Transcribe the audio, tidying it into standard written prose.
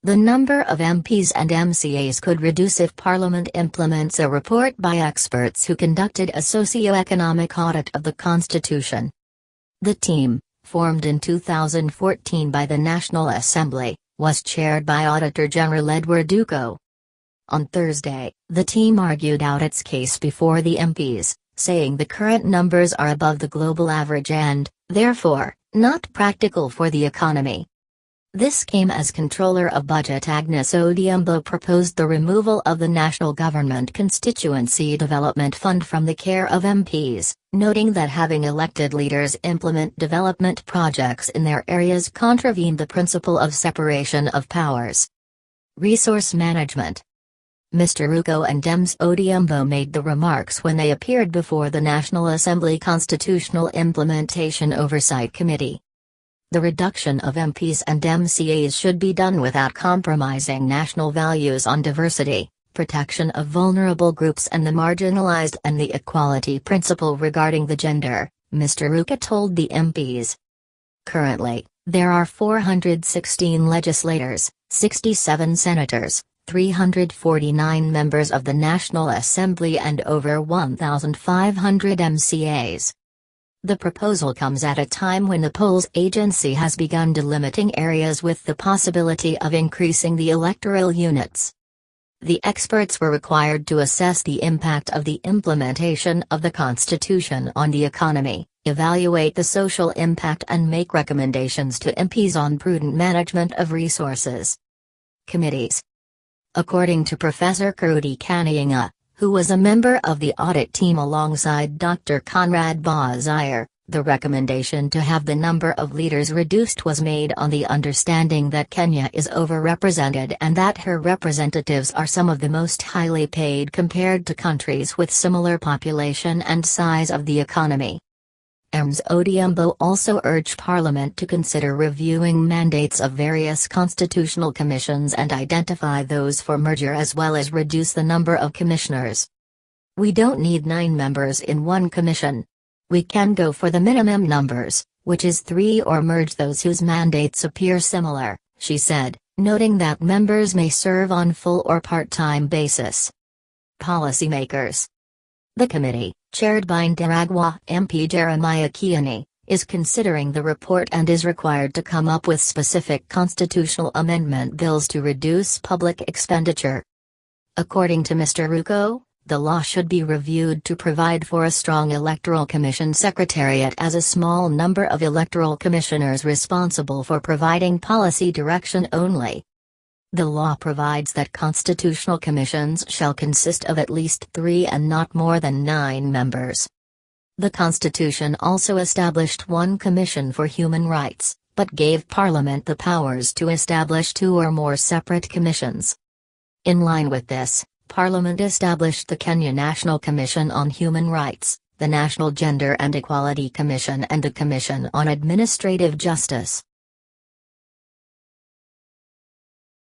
The number of MPs and MCAs could reduce if Parliament implements a report by experts who conducted a socio-economic audit of the Constitution. The team, formed in 2014 by the National Assembly, was chaired by Auditor-General Edward Ouko. On Thursday, the team argued out its case before the MPs, saying the current numbers are above the global average and, therefore, not practical for the economy. This came as Controller of Budget Agnes Odhiambo proposed the removal of the National Government Constituency Development Fund from the care of MPs, noting that having elected leaders implement development projects in their areas contravened the principle of separation of powers. Resource Management. Mr. Ouko and Ms Odhiambo made the remarks when they appeared before the National Assembly Constitutional Implementation Oversight Committee. The reduction of MPs and MCAs should be done without compromising national values on diversity, protection of vulnerable groups and the marginalized and the equality principle regarding the gender, Mr. Ouko told the MPs. Currently, there are 416 legislators, 67 senators, 349 members of the National Assembly and over 1,500 MCAs. The proposal comes at a time when the polls agency has begun delimiting areas with the possibility of increasing the electoral units. The experts were required to assess the impact of the implementation of the Constitution on the economy, evaluate the social impact and make recommendations to MPs on prudent management of resources. Committees. According to Professor Kurudi Kanyinga, who was a member of the audit team alongside Dr. Conrad Bozire, the recommendation to have the number of leaders reduced was made on the understanding that Kenya is overrepresented and that her representatives are some of the most highly paid compared to countries with similar population and size of the economy. Ms Odhiambo also urged Parliament to consider reviewing mandates of various constitutional commissions and identify those for merger as well as reduce the number of commissioners. We don't need 9 members in one commission. We can go for the minimum numbers, which is 3 or merge those whose mandates appear similar, she said, noting that members may serve on full or part-time basis. Policymakers. The committee, chaired by Ndaragwa MP Jeremiah Kiani, is considering the report and is required to come up with specific constitutional amendment bills to reduce public expenditure. According to Mr. Ouko, the law should be reviewed to provide for a strong electoral commission secretariat as a small number of electoral commissioners responsible for providing policy direction only. The law provides that constitutional commissions shall consist of at least 3 and not more than 9 members. The Constitution also established one commission for human rights, but gave Parliament the powers to establish 2 or more separate commissions. In line with this, Parliament established the Kenya National Commission on Human Rights, the National Gender and Equality Commission and the Commission on Administrative Justice.